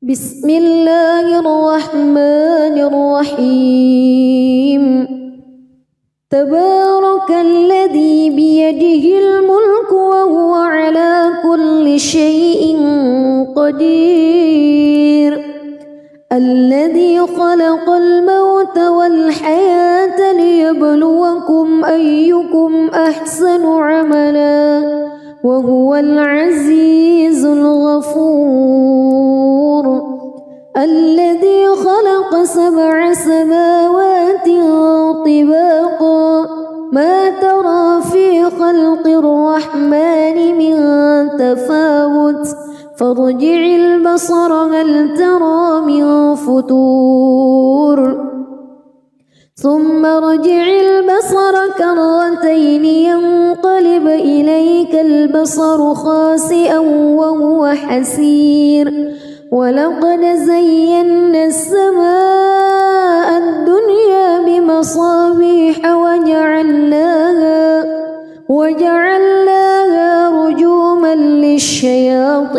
بسم الله الرحمن الرحيم تبارك الذي بيده الملك وهو على كل شيء قدير الذي خلق الموت والحياة ليبلوكم أيكم أحسن عملا وهو العزيز الغفور الذي خلق 7 سماوات طباقا ما ترى في خلق الرحمن من تفاوت فارجع البصر هل ترى من فتور ثم ارجع البصر كرتين ينقلب إليك البصر خاسئا وهو حسير ولقد زينا السماء الدنيا بمصابيح وجعلناها رجوما للشياطين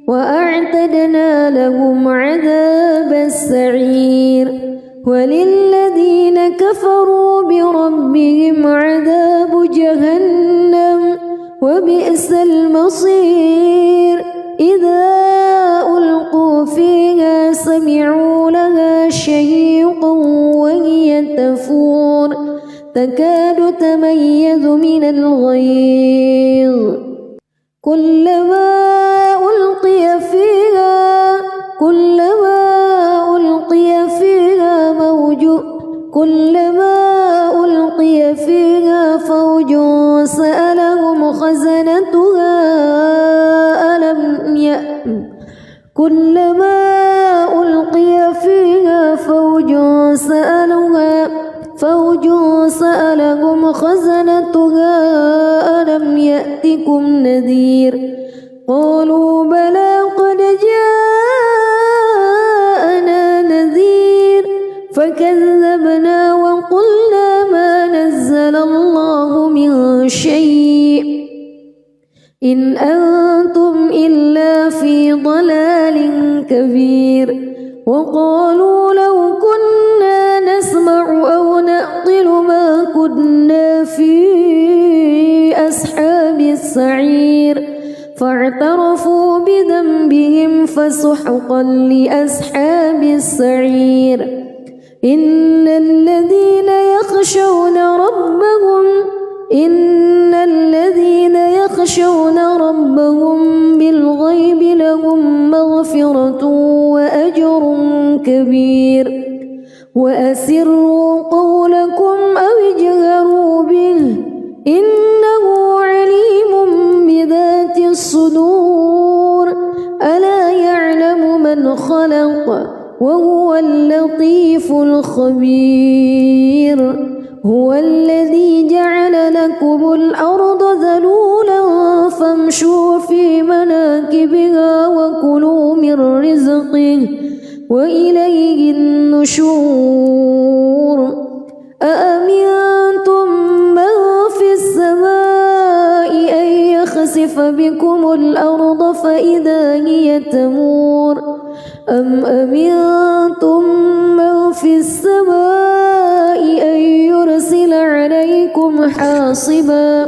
وأعتدنا لهم عذاب السعير وللذين كفروا بربهم عذاب جهنم وبئس المصير إذا ألقوا فيها سمعوا لها شهيقا وهي تفور تكاد تميز من الغيظ كلما ألقي فيها فوج سألهم خزنتها ألم يأتكم نذير قالوا بلى قد جاءنا نذير فكذبنا وقلنا ما نزل الله من شيء إن أنتم إلا في ضلال كبير وقالوا لو كنا نسمع أو نعقل ما كنا في أصحاب السعير فاعترفوا بذنبهم فسحقا لأصحاب السعير إن الذين يخشون ربهم بالغيب لهم مغفرة وأجر كبير وأسروا قولكم أو اجهروا به إنه عليم بذات الصدور ألا يعلم من خلق وهو اللطيف الخبير هو الذي جعل لكم الأرض ذلولا فامشوا في مناكبها وكلوا من رزقه وإليه النشور أأمنتم من في السماء أن يخسف بكم الأرض فإذا هي تمور أم أمنتم من في السماء أن يرسل عليكم حاصبا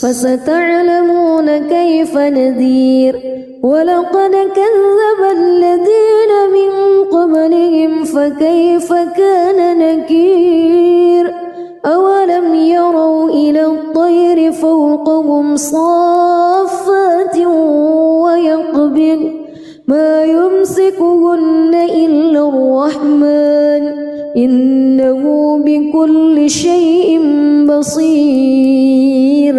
فستعلمون كيف نذير ولقد كذب الذين من قبلهم فكيف كان نكير أولم يروا إلى الطير فوقهم صافات ويقبض ما يمسكهن إلا الرحمن إنه بكل شيء بصير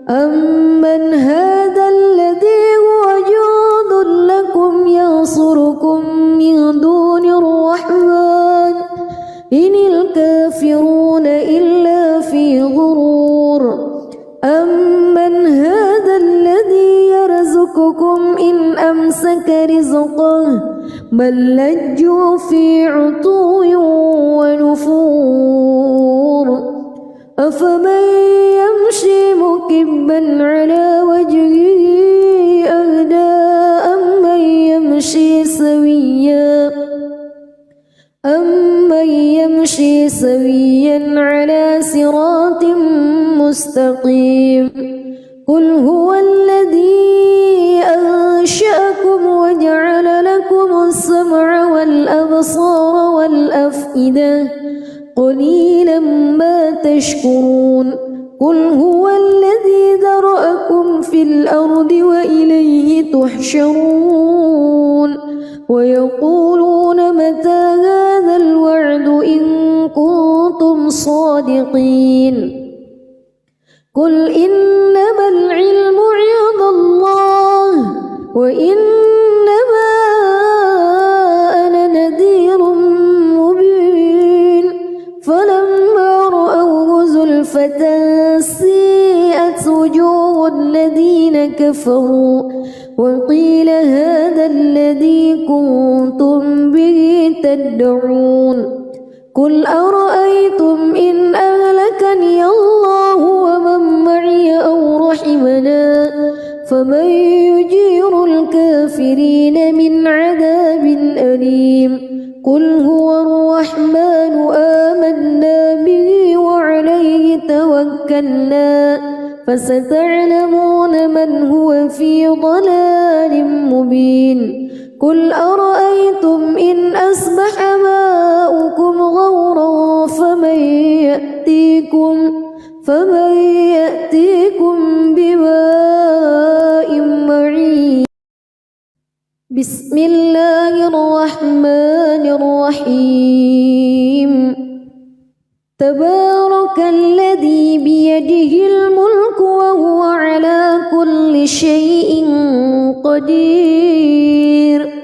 أمن هذا الذي هو جند لكم ينصركم من دون الرحمن إن الكافرون إلا في غرور أمن هذا الذي يرزقكم إن أمسك رزقه بل لجوا في عتو ونفور أفمن يمشي مكبا على وجهه أهدى سويا على صراط مستقيم قل هو الذي أنشأكم وجعل لكم السمع والأبصار والأفئدة قليلا ما تشكرون قل هو الذي ذرأكم في الأرض وإليه تحشرون ويقولون متى هذا الوعد إن كنتم صادقين قل إنما العلم عند الله وإنما أنا نذير مبين فلما رأوه زلفة سيئت وجوه الذين كفروا وقيل هذا الذي كنتم به تدعون قل أرأيتم إن أهلكني الله ومن معي أو رحمنا فمن يجير الكافرين من عذاب أليم قل هو الرحمن آمنا به وعليه توكلنا فستعلمون من هو في ضلال مبين قل أرأيتم إن أصبح ماؤكم غورا فمن يأتيكم بماء معين بسم الله الرحمن الرحيم تبارك الذي بيده الملك وهو على كل شيء قدير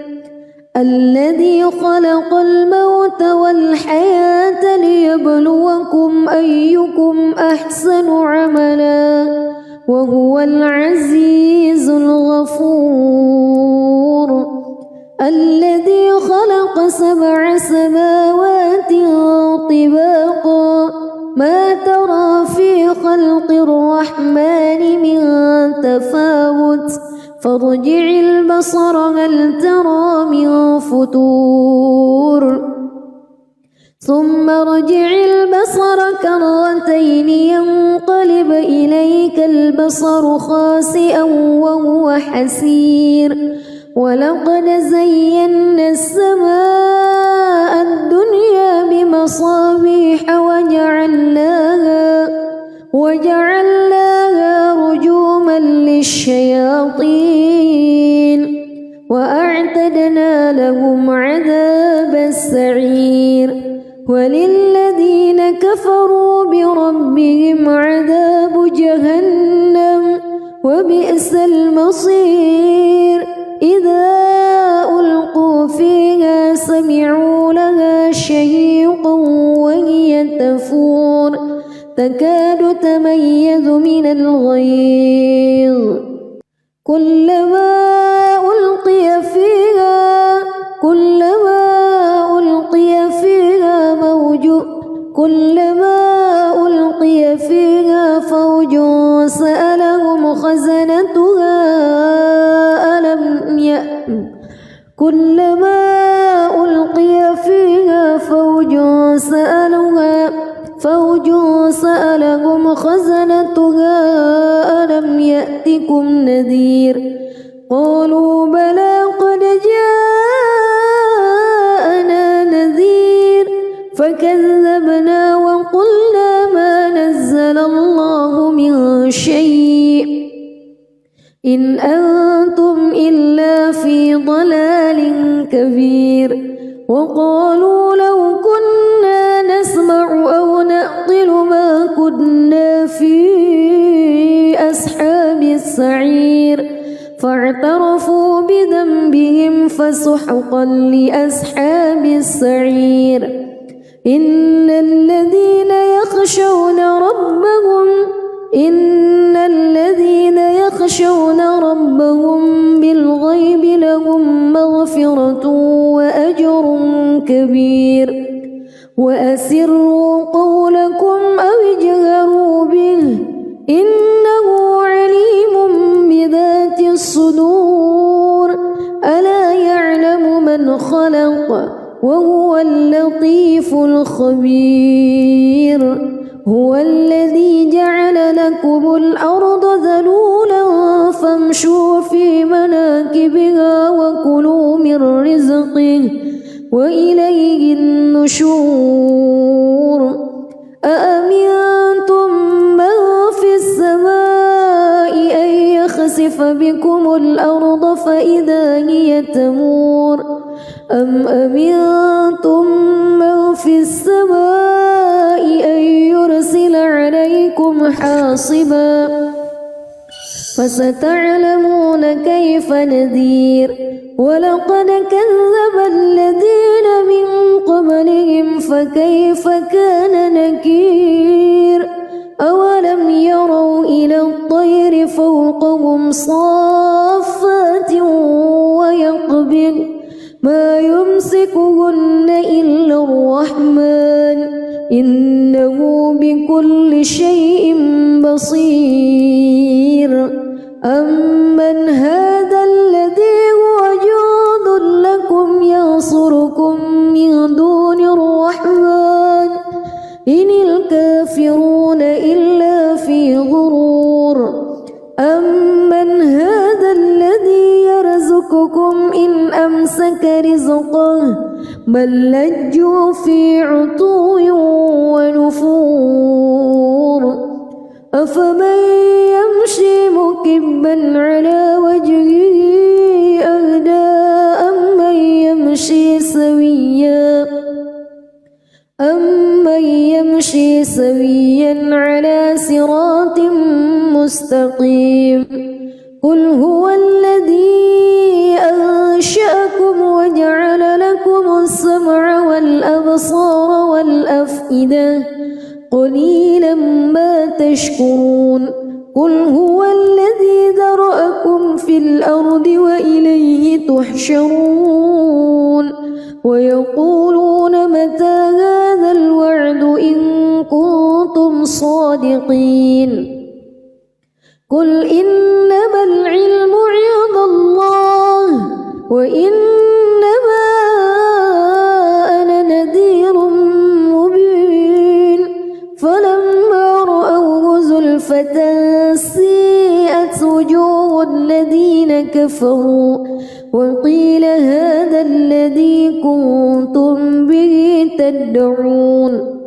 الذي خلق الموت والحياة ليبلوكم أيكم أحسن عملا وهو العزيز الغفور الذي خلق 7 سماوات طباقا ما ترى في خلق الرحمن من تفاوت فارجع البصر هل ترى من فتور ثم ارجع البصر كرتين ينقلب إليك البصر خاسئا وهو حسير ولقد زينا السماء الدنيا بمصابيح وجعلناها رجوما للشياطين وأعتدنا لهم عذاب السعير وللذين كفروا بربهم عذاب جهنم وبئس المصير إذا ألقوا فيها سمعوا لها شهيقا وهي تفور تكاد تميز من الغيظ كلما ألقي فيها فوج سألهم خزنتها ألم يأتكم نذير قالوا بلى قد جاءنا نذير فكذبنا وقلنا ما نزل الله من شيء إن أنتم إلا في ضلال كبير وقالوا لو كنا نسمع أو نعقل ما كنا في أصحاب السعير فاعترفوا بذنبهم فسحقا لأصحاب السعير إن الذين يخشون ربهم بالغيب لهم مغفرة وأجر كبير وأسروا قولكم أو اجهروا به إنه عليم بذات الصدور ألا يعلم من خلق وهو اللطيف الخبير هو الذي جعل لكم الأرض ذلولا فامشوا في مناكبها وكلوا من رزقه وإليه النشور أأمنتم من في السماء أن يخسف بكم الأرض فإذا هي تمور أم أمنتم من في السماء أن يرسل عليكم حاصبا فستعلمون كيف نذير ولقد كذب الذين من قبلهم فكيف كان نكير أولم يروا إلى الطير فوقهم صافات ويقبض ما يمسكهن إلا الرحمن إنه بكل شيء بصير أمن هذا الذي هو جند لكم ينصركم من دون الرحمن إن الكافرون إلا في غرور أمن هذا الذي يرزقكم إن أمسك رزقه بل لجوا في عتو ونفور أفمن يمشي مكبا على وجهه أهدى أمن يمشي سويا على صراط مستقيم قل هو الذي أنشأكم وجعل لكم السمع والأبصار والأفئدة قليلا ما تشكرون قل هو الذي ذرأكم في الأرض وإليه تحشرون ويقولون متى هذا الوعد إن كنتم صادقين قل إنما العلم عند الله وإنما أنا نذير مبين فلما رأوه زلفة سيئت وجوه الذين كفروا وقيل هذا الذي كنتم به تدعون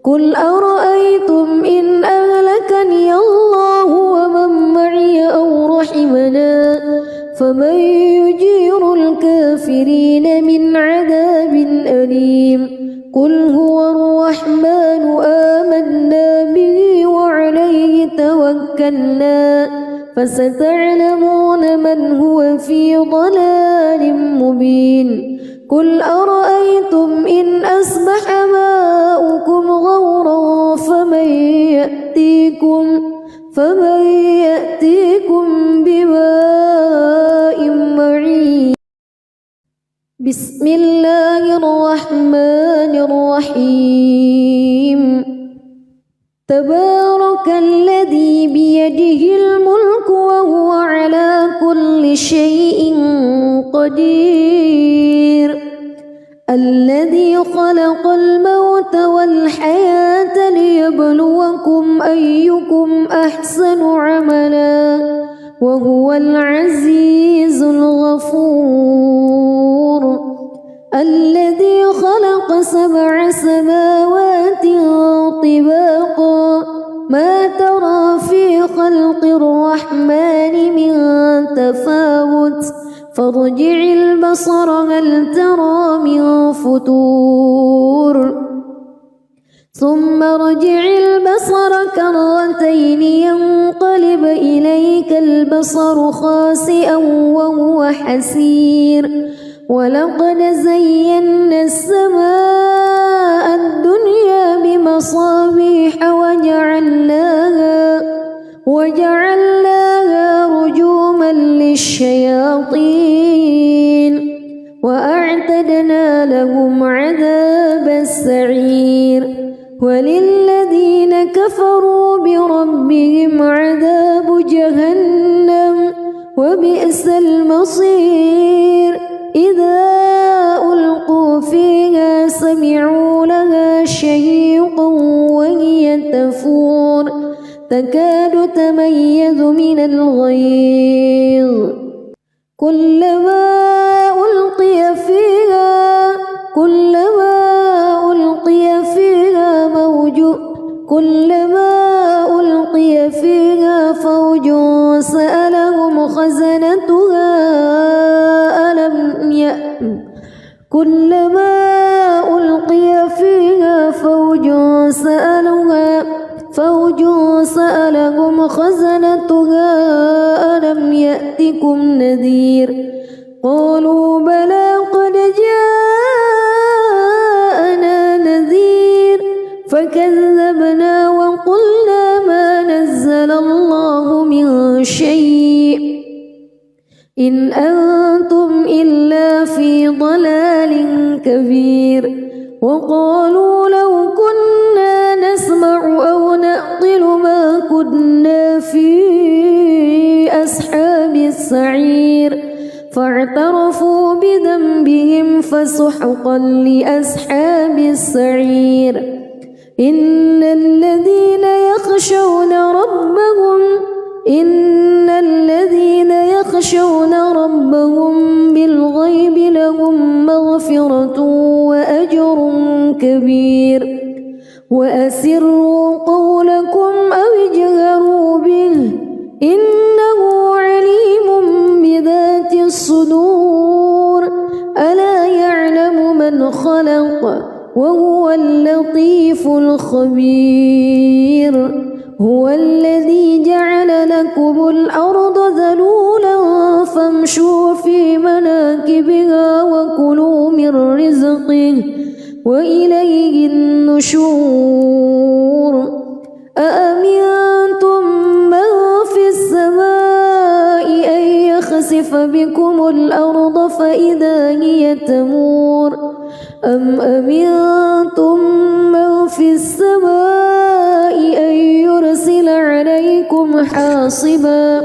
قل أرأيتم إن أهلكني الله ومن معي أو رحمنا فمن يجير الكافرين من عذاب أليم قل هو الرحمن آمنا به وعليه توكلنا فستعلمون من هو في ضلال مبين قل أرأيتم إن أصبح ماؤكم غورا فمن يأتيكم بماء معين بسم الله الرحمن الرحيم تبارك الذي بيده الملك وهو على كل شيء قدير الذي خلق الموت والحياة ليبلوكم أيكم أحسن عملا وهو العزيز الغفور الذي خلق 7 سماوات طباقا ما ترى في خلق الرحمن من تفاوت فارجع البصر هل ترى من فتور ثم ارجع البصر كرتين ينقلب إليك البصر خاسئا وهو حسير ولقد زينا السماء الدنيا بمصابيح وجعلناها رجوما للشياطين وأعتدنا لهم عذاب السعير وللذين كفروا بربهم عذاب جهنم وبئس المصير إذا ألقوا فيها كلما ألقي فيها فوج سألهم خزنتها ألم يأتكم نذير قالوا بلى قد جاءنا نذير فكذبنا وقلنا ما نزل الله من شيء إن أنتم إلا في ضلال كبير وقالوا لو كنا نسمع أو نعقل ما كنا في أصحاب السعير فاعترفوا بذنبهم فسحقا لأصحاب السعير إن الذين يخشون ربهم بالغيب لهم مغفرة وأجر كبير وأسروا قولكم أو اجهروا به إنه عليم بذات الصدور ألا يعلم من خلق وهو اللطيف الخبير هو الذي جعل لكم الأرض ذلولا فامشوا في مناكبها وكلوا من رزقه وإليه النشور أأمنتم من في السماء أن يخسف بكم الأرض فإذا هي تمور أم أمنتم من في السماء أن يرسل عليكم حاصبا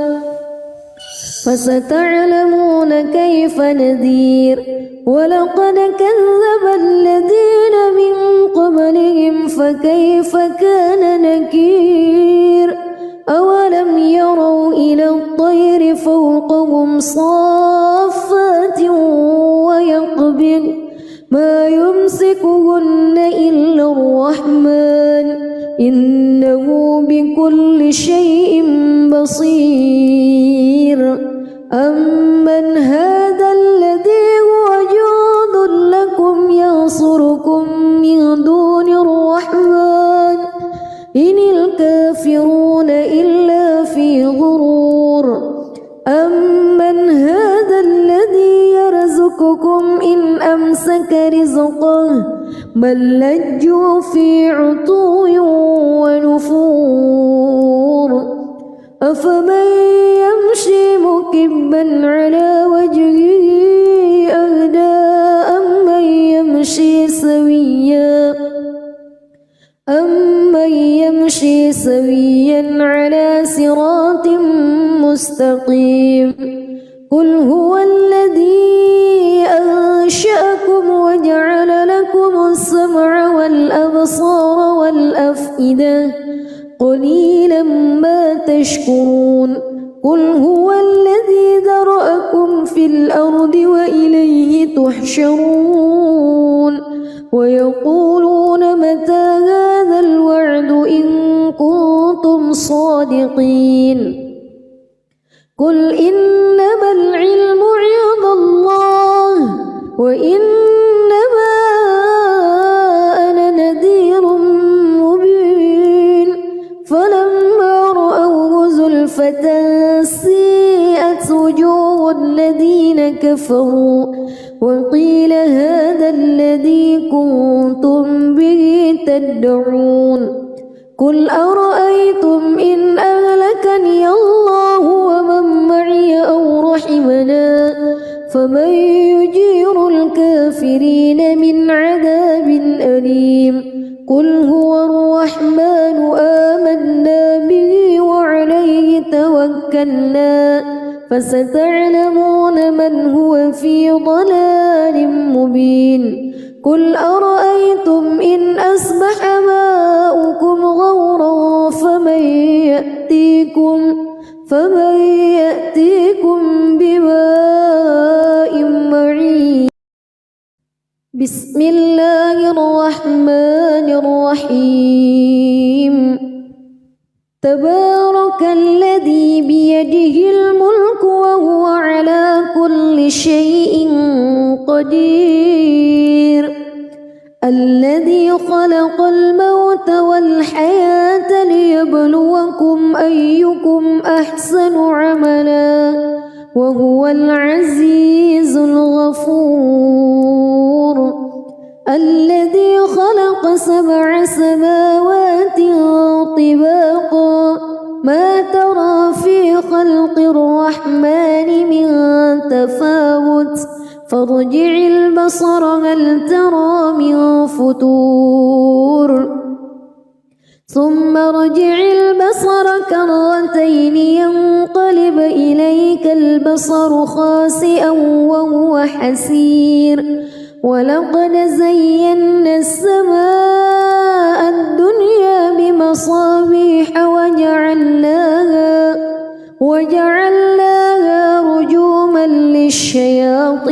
فستعلمون كيف نذير ولقد كذب الذين من قبلهم فكيف كان نكير أولم يروا إلى الطير فوقهم صافات ويقبض ما يمسكهن إلا الرحمن إنه بكل شيء بصير أمن هذا الذي هو جند لكم ينصركم من دون الرحمن إن الكافرون إلا في غرور أمن هذا الذي يرزقكم إن أمسك رزقه بل لجوا في عتو ونفور أفمن يمشي مكبا على وجهه أهدى أمن يمشي سويا على صراط مستقيم قل هو الذي أنشأكم وجعل لكم السمع والأبصار والأفئدة قليلا ما تشكرون قل هو الذي ذرأكم في الأرض وإليه تحشرون ويقولون متى هذا الوعد إن كنتم صادقين قل إنما العلم عند الله وإنما أنا نذير مبين فلما رأوه زلفة سيئت وجوه الذين كفروا وقيل هذا الذي كنتم به تدعون قل أرأيتم إن أهلكني الله ومن معي أو رحمنا فمن يجير الكافرين من عذاب أليم قل هو الرحمن آمنا به وعليه توكلنا فستعلمون من هو في ضلال مبين قل أرأيتم إن أصبح ماؤكم غورا فمن يأتيكم بماء بسم الله الرحمن الرحيم تبارك الذي بيده الملك وهو على كل شيء قدير الذي خلق الموت والحياة ليبلوكم أيكم أحسن عملا وهو العزيز الغفور الذي خلق 7 سماوات طباقا ما ترى في خلق الرحمن من تفاوت فارجع البصر هل ترى من فتور ثم ارجع البصر كرتين ينقلب إليك البصر خاسئا وهو حسير ولقد زينا السماء الدنيا بمصابيح وجعلناها رجوما للشياطين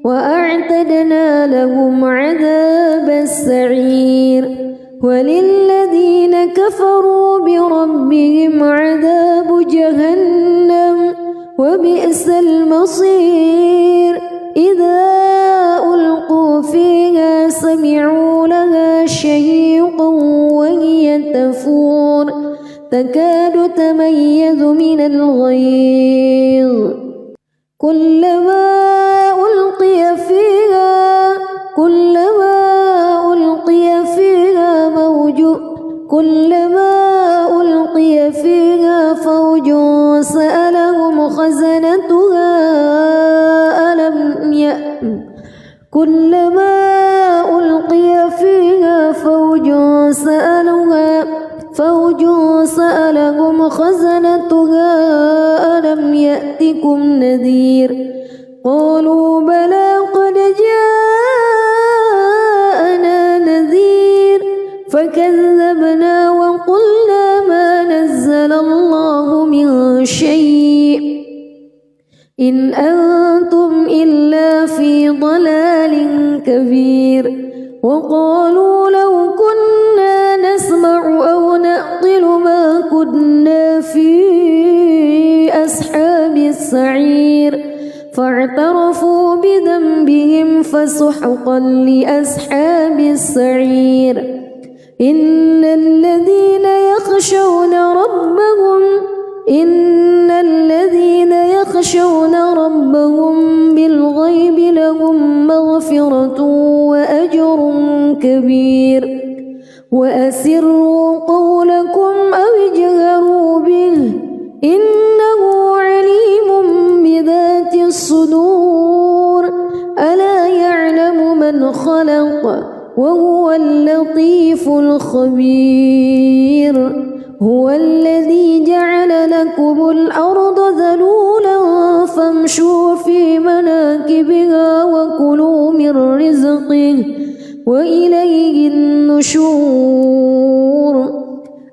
وأعتدنا لهم عذاب السعير وللذين كفروا بربهم عذاب جهنم وبئس المصير إذا ألقوا فيها سمعوا لها شهيقا وهي تفور تكاد تميز من الغيظ كلما ألقي فيها فوج سألهم خزنتها ألم يأتكم نذير قالوا بلى قد جاءنا نذير فكذبنا وقلنا ما نزل الله من شيء إن أنتم إلا في ضلال كبير وقالوا لو كنا نسمع أو نعقل ما كنا في أصحاب السعير فاعترفوا بذنبهم فسحقا لأصحاب السعير إن الذين يخشون ربهم بالغيب لهم مغفرة وأجر كبير وأسروا قولكم أو اجهروا به إنه عليم بذات الصدور ألا يعلم من خلق وهو اللطيف الخبير هو الذي جعل لكم الأرض ذلولا فامشوا في مناكبها وكلوا من رزقه وإليه النشور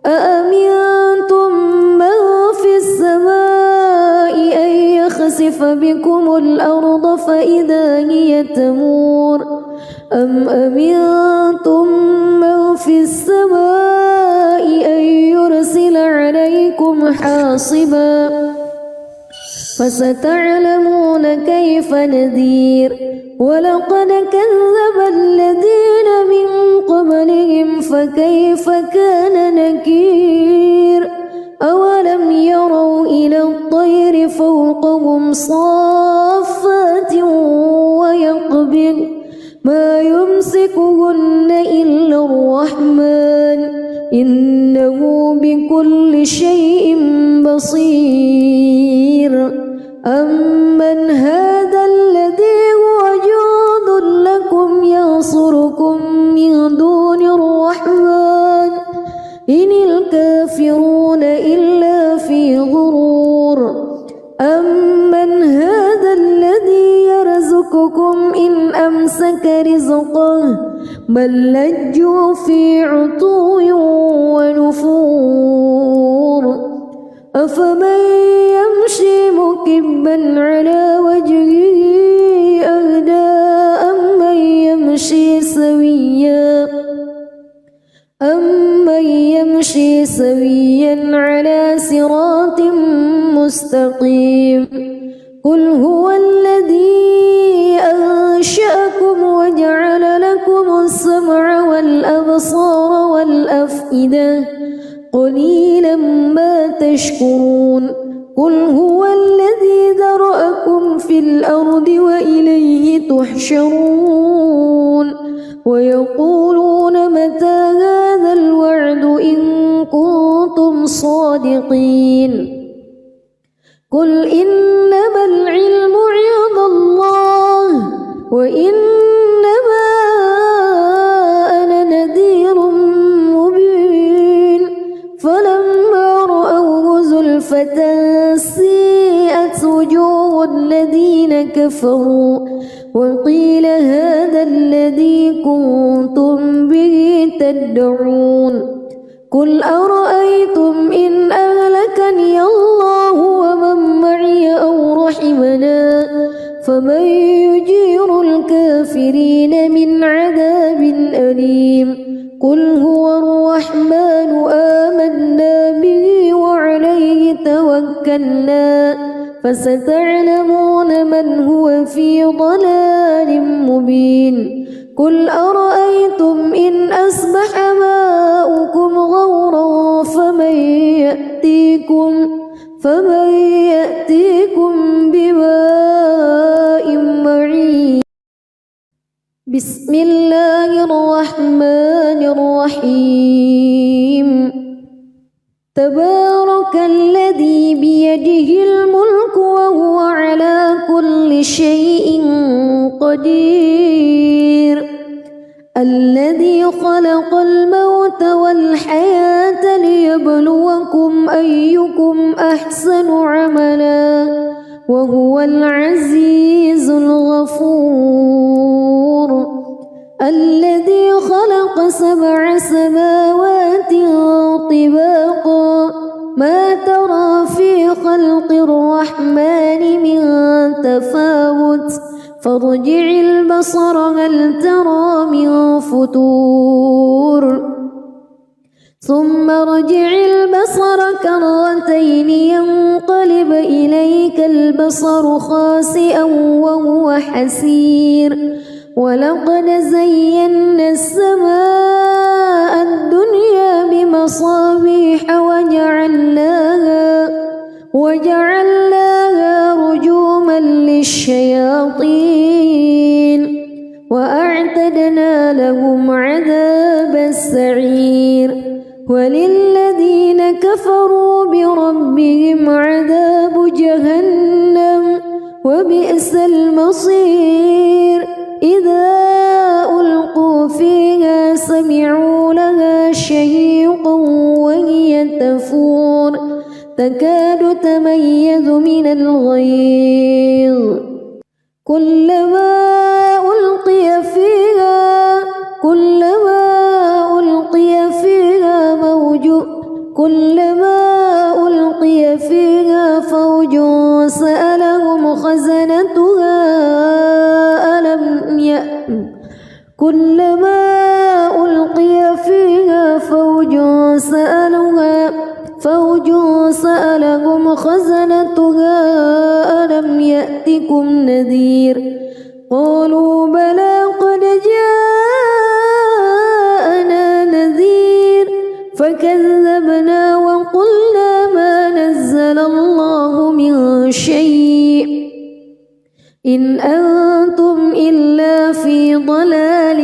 أأمنتم من في السماء أن يخسف بكم الأرض فإذا هي تمور أم أمنتم من في السماء أن يرسل عليكم حاصبا فستعلمون كيف نذير ولقد كذب الذين من قبلهم فكيف كان نكير أولم يروا إلى الطير فوقهم صافات ويقبض ما يمسكهن إلا الرحمن إنه بكل شيء بصير أمن هذا الذي هو جند لكم ينصركم من دون الرحمن إن الكافرون إلا في غرور أمن هذا الذي يرزقكم إن أمسك رزقه بل لجوا في عتو ونفور أفمن يمشي مكبا على وجهه أهدى سويا على صراط مستقيم قل هو الذي أنشأكم وجعل لكم السمع والأبصار والأفئدة قليلا ما تشكرون قل هو الذي ذرأكم في الأرض وإليه تحشرون ويقولون متى هذا الوعد إن كنتم صادقين قل إنما العلم عند الله وإنما أنا نذير مبين فلما رأوه زلفة سيئت وجوه الذين كفروا وقيل هذا الذي كنتم به تدعون قل أرأيتم إن أهلكني الله ومن معي أو رحمنا فمن يجير الكافرين من عذاب أليم قل هو الرحمن آمنا به وعليه توكلنا فستعلمون من هو في ضلال مبين قل أرأيتم إن أصبح ماؤكم غورا فمن يأتيكم بماء معين بسم الله الرحمن الرحيم تبارك الذي بيده الملك وهو على كل شيء قدير الذي خلق الموت والحياة ليبلوكم أيكم أحسن عملا وهو العزيز الغفور الذي خلق 7 سماوات طباقا ما ترى في خلق الرحمن من تفاوت فارجع البصر هل ترى من فتور ثم ارجع البصر كرتين ينقلب إليك البصر خاسئا وهو حسير ولقد زينا السماء الدنيا بمصابيح وجعلناها رجوما للشياطين وأعتدنا لهم عذاب السعير وللذين كفروا بربهم عذاب جهنم وبئس المصير إذا ألقوا فيها سمعوا لها شهيقا وهي تفور تكاد تميز من الغيظ كلما ألقي فيها فوج سألهم خزنتها ألم يأتكم نذير قالوا بلى قد جاءنا نذير فكذبنا وقلنا ما نزل الله من شيء إن أنتم إلا في ضلال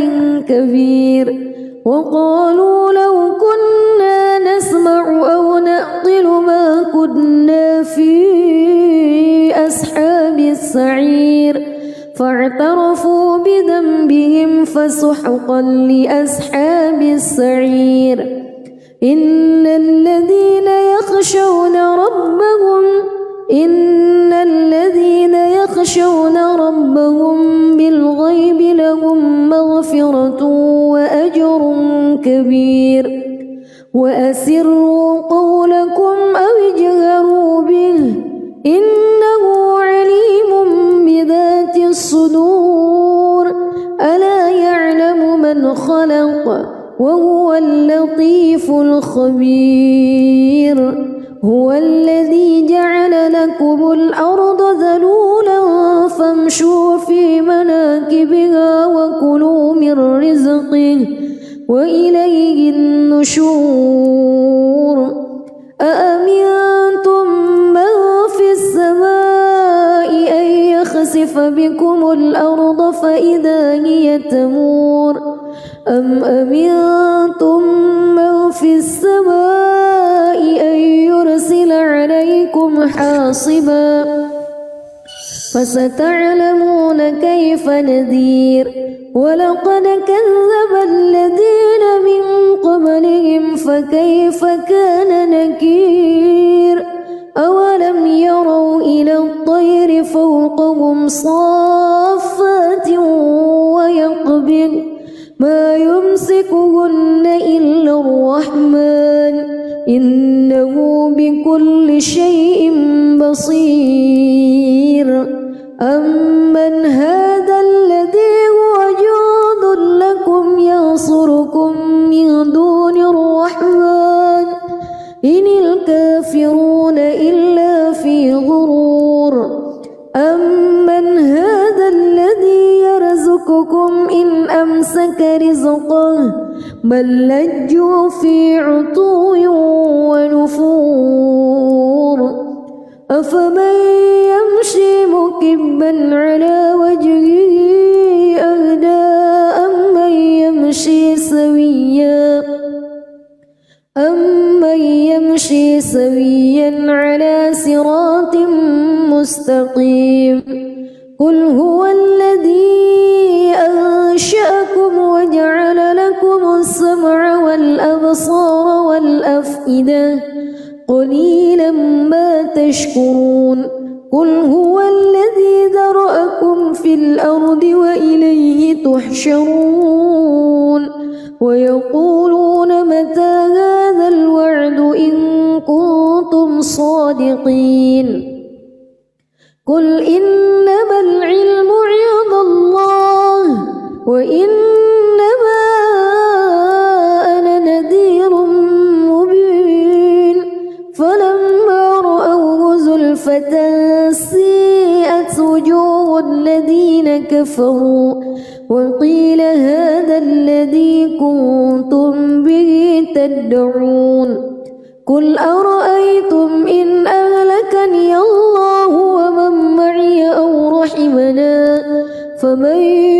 كبير وقالوا لو كنا نسمع أو نعقل ما كنا في أصحاب السعير فاعترفوا بذنبهم فسحقا لأصحاب السعير إن الذين يخشون ربهم بالغيب لهم مغفرة وأجر كبير وأسروا قولكم أو اجهروا به إنه عليم بذات الصدور ألا يعلم من خلق وهو اللطيف الخبير هو الذي جعل لكم الأرض ذلولا فامشوا في مناكبها وكلوا من رزقه وإليه النشور أأمنتم من في السماء أن يخسف بكم الأرض فإذا هي تمور أم أمنتم من في السماء أن يرسل عليكم حاصبا فستعلمون كيف نذير ولقد كذب الذين من قبلهم فكيف كان نكير أولم يروا إلى الطير فوقهم صافات ويقبض ما يمسكهن إلا الرحمن إنه بكل شيء بصير أمن هذا الذي هو جند لكم ينصركم من دون الرحمن إن الكافرون إلا في غرور أمن هذا الذي يرزقكم إن أمسك رزقه بل لجوا في عتو ونفور أفمن يمشي مكبا على وجهه أهدى أمن يمشي سويا على صراط مستقيم قل هو الذي أنشأكم وجعل لكم السمع والأبصار والأفئدة قليلا ما تشكرون قل هو الذي ذرأكم في الأرض وإليه تحشرون ويقولون متى هذا الوعد إن كنتم صادقين قل إنما العلم عند الله وإنما أنا نذير مبين فلما رأوه زلفة سيئت وجوه الذين كفروا وقيل هذا الذي كنتم به تدعون قل أرأيتم إن أهلكني الله ومن معي أو رحمنا فمن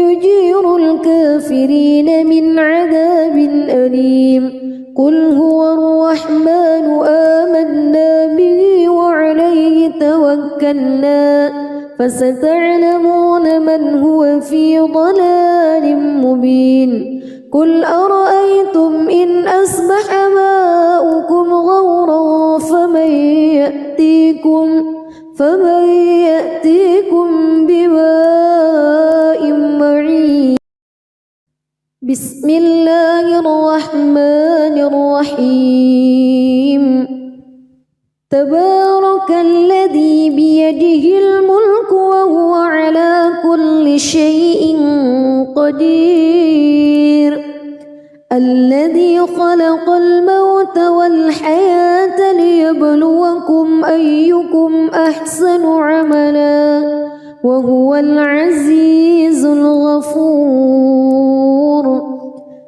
يجير الكافرين من عذاب أليم قل هو الرحمن آمنا به وعليه توكلنا فستعلمون من هو في ضلال مبين قل أرأيتم إن أصبح ماؤكم غورا فمن يأتيكم بماء معين بسم الله الرحمن الرحيم تبارك الذي بيده الملك وهو على كل شيء قدير الذي خلق الموت والحياة ليبلوكم أيكم أحسن عملا وهو العزيز الغفور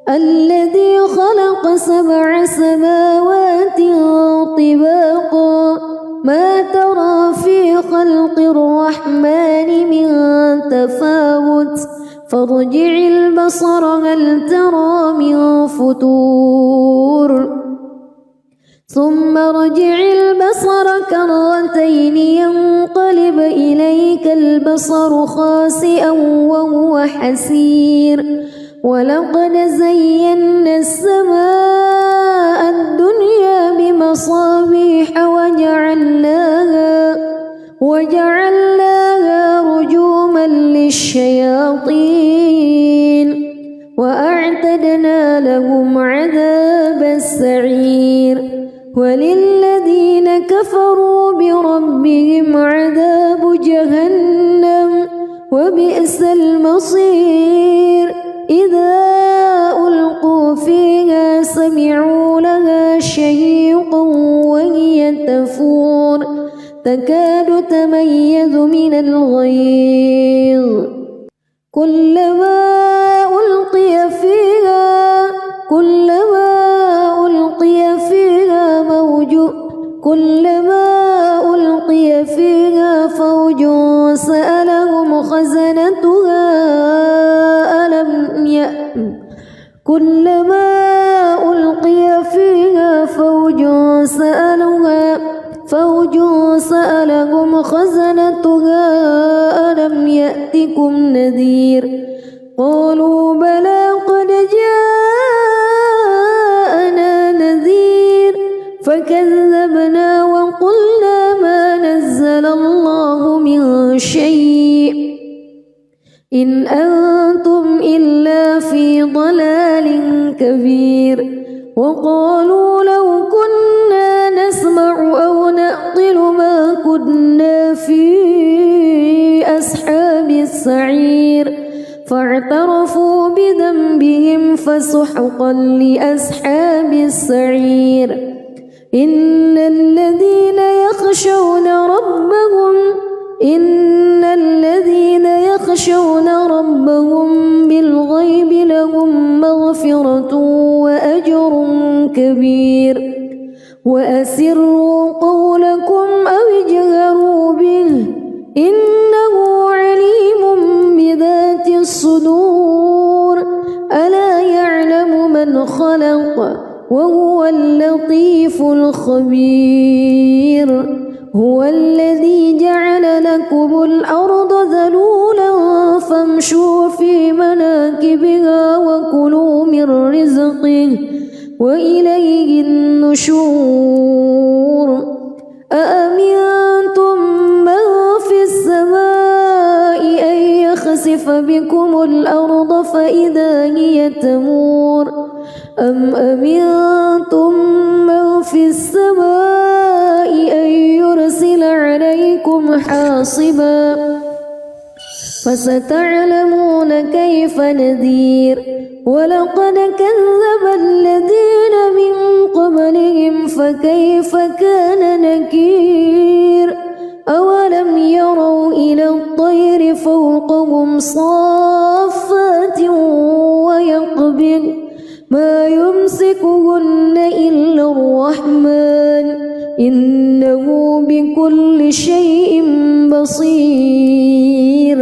الذي خلق 7 سماوات طباقا ما ترى في خلق الرحمن من تفاوت فارجع البصر هل ترى من فتور ثم ارجع البصر كرتين ينقلب إليك البصر خاسئا وهو حسير ولقد زينا السماء الدنيا بمصابيح وجعلناها رجوما للشياطين وأعتدنا لهم عذاب السعير وللذين كفروا بربهم عذاب جهنم وبئس المصير إذا ألقوا فيها من الغيظ كلما ألقي فيها فوج سألهم خزنتها ألم يأتكم نذير قالوا بلى قد جاءنا نذير فكذبنا وقلنا ما نزل الله من شيء إن أنتم إلا في ضلال كبير وقالوا لو كنا نسمع أو نعقل ما كنا في أصحاب السعير فاعترفوا بذنبهم فسحقا لأصحاب السعير إن الذين يخشون ربهم بالغيب لهم مغفرة وأجر كبير وأسروا قولكم أو اجهروا به إنه عليم بذات الصدور ألا يعلم من خلق وهو اللطيف الخبير هو الذي جعل لكم الأرض ذلولا فامشوا في مناكبها وكلوا من رزقه وإليه النشور أأمنتم من في السماء أن يخسف بكم الأرض فإذا هي تمور أم أمنتم من في السماء أن يرسل عليكم حاصبا فستعلمون كيف نذير ولقد كذب الذين من قبلهم فكيف كان نكير أولم يروا إلى الطير فوقهم صافات ويقبض ما يمسكهن إلا الرحمن إنه بكل شيء بصير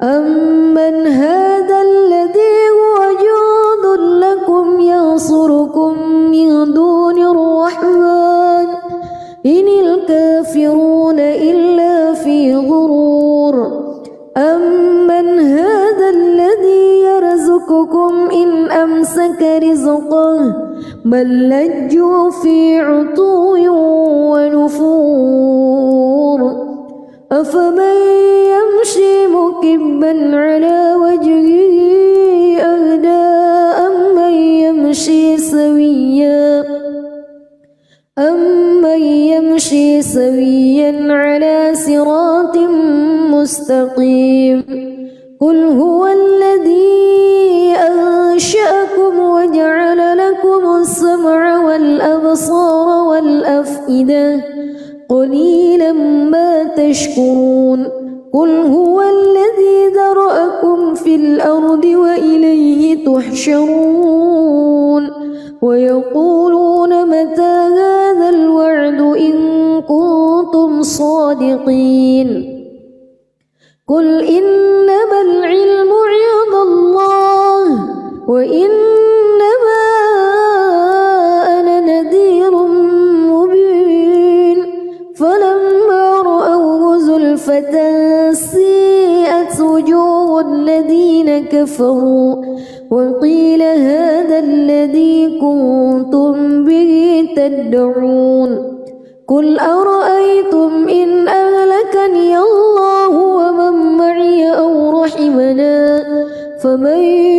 أمن هذا الذي هو جند لكم ينصركم من دون الرحمن إن الكافرون إلا في غرور أمن هذا الذي يرزقكم إن أمسك رزقه بل لجوا في عتو ونفور أفمن يمشي مكبا على وجهه أهدى أمن يمشي سويا على صراط مستقيم قل هو الذي أنشأكم وجعل لكم السمع والأبصار والأفئدة قليلا ما تشكرون قل هو الذي ذرأكم في الأرض وإليه تحشرون ويقولون متى هذا الوعد إن كنتم صادقين قل إنما العلم عند الله وإنما أنا نذير مبين فلما رأوه زلفة سيئت وجوه الذين كفروا وقيل هذا الذي كنتم به تدعون قل أرأيتم إن أهلكني الله ومن معي أو رحمنا فمن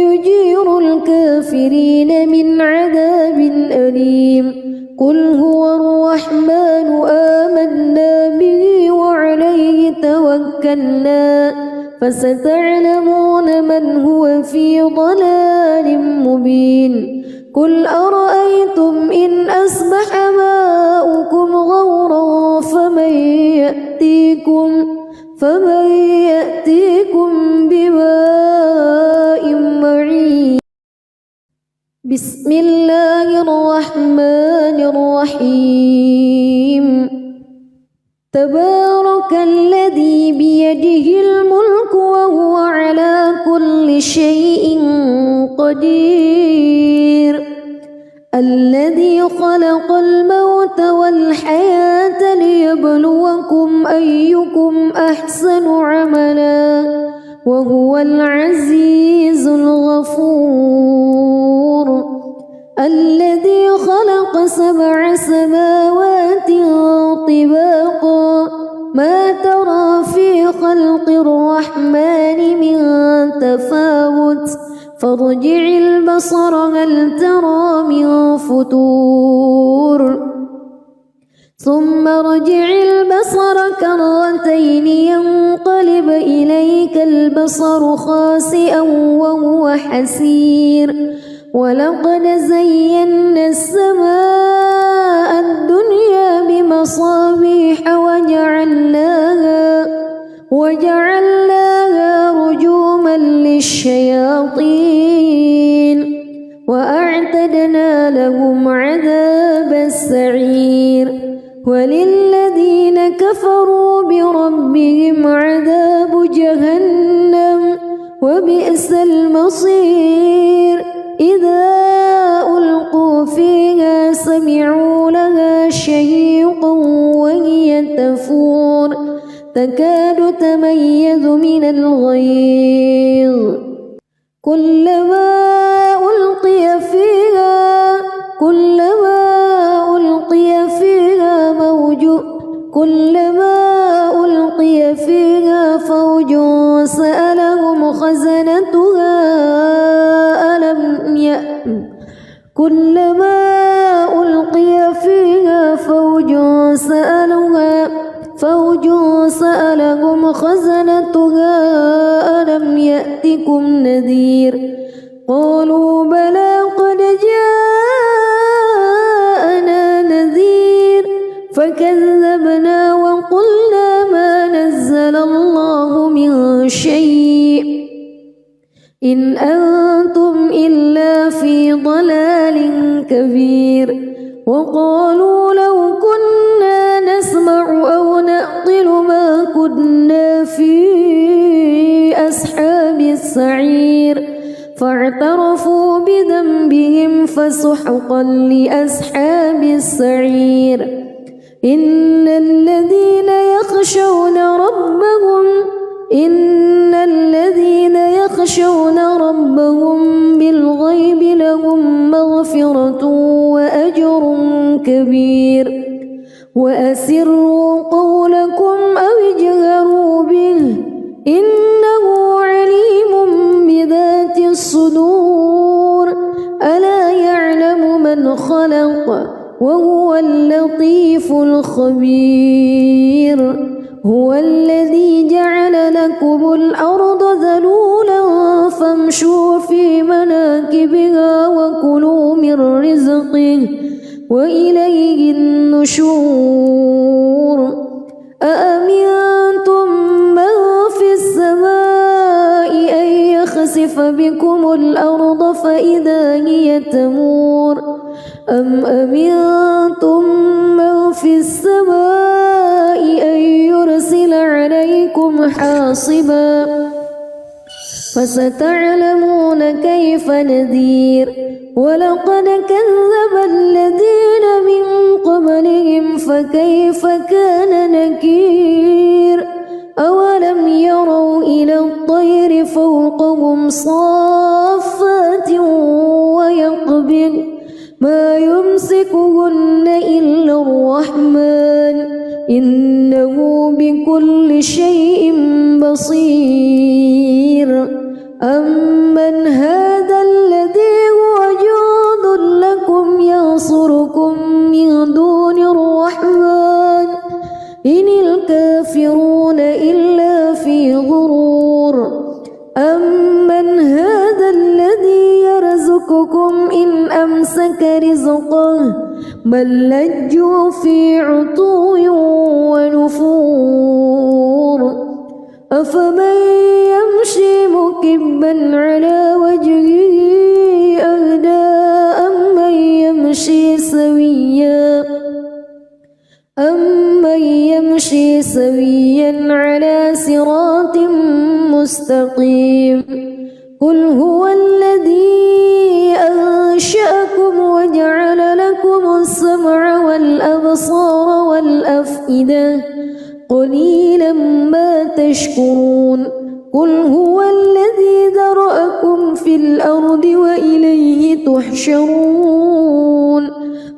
يجير الكافرين من عذاب أليم قل هو الرحمن آمنا به وعليه توكلنا فستعلمون من هو في ضلال مبين قل أرأيتم إن أصبح ماؤكم غورا فمن يأتيكم بماء معين. بسم الله الرحمن الرحيم. تبارك الذي بيده الملك وهو على كل شيء قدير. الذي خلق الموت والحياة ليبلوكم أيكم أحسن عملا وهو العزيز الغفور. الذي خلق 7 سماوات طباقا ما ترى في خلق الرحمن من تفاوت فارجع البصر هل ترى من فطور ثم ارجع البصر كرتين ينقلب إليك البصر خاسئا وهو حسير. ولقد زينا السماء الدنيا بمصابيح وجعلناها رجوما للشياطين وأعتدنا لهم عذاب السعير. وللذين كفروا بربهم عذاب جهنم وبئس المصير. إذا ألقوا فيها سمعوا لها شهيقا وهي تفور تكاد تميز من الغيظ كلما ألقي فيها فوج سألهم خزنتها كلما ألقي فيها فوج سألهم خزنتها ألم يأتكم نذير قالوا بلى قد جاءنا نذير فكذبنا وقلنا ما نزل الله من شيء إن أنتم إلا في ضلال كبير. وقالوا لو كنا نسمع أو نعقل ما كنا في أصحاب السعير فاعترفوا بذنبهم فسحقا لأصحاب السعير. إن الذين يخشون ربهم بالغيب لهم مغفرة وأجر كبير. وأسروا قولكم أو اجهروا به إنه عليم بذات الصدور. ألا يعلم من خلق وهو اللطيف الخبير. هو الذي جعل لكم الأرض ذلولا فامشوا في مناكبها وكلوا من رزقه وإليه النشور. أأمنتم من في السماء أن يخسف بكم الأرض فإذا هي تمور أم أمنتم من في السماء أن يرسل عليكم حاصبا فستعلمون كيف نذير. ولقد كذب الذين من قبلهم فكيف كان نكير. أولم يروا إلى الطير فوقهم صافات ويقبض ما يمسكهن إلا الرحمن إنه بكل شيء بصير. أمن هذا الذي هو جند لكم ينصركم من دون الرحمن إن الكافرون إلا في غرور. أمن هذا الذي يرزقكم إن أمسك رزقه بل لجوا في عتو ونفور. أفمن يمشي مكبا على وجهه أهدى أمن يمشي سويا على صراط مستقيم قل هو الذي أنشأكم وجعل لكم السمع والأبصار والأفئدة قليلا ما تشكرون قل هو الذي ذرأكم في الأرض وإليه تحشرون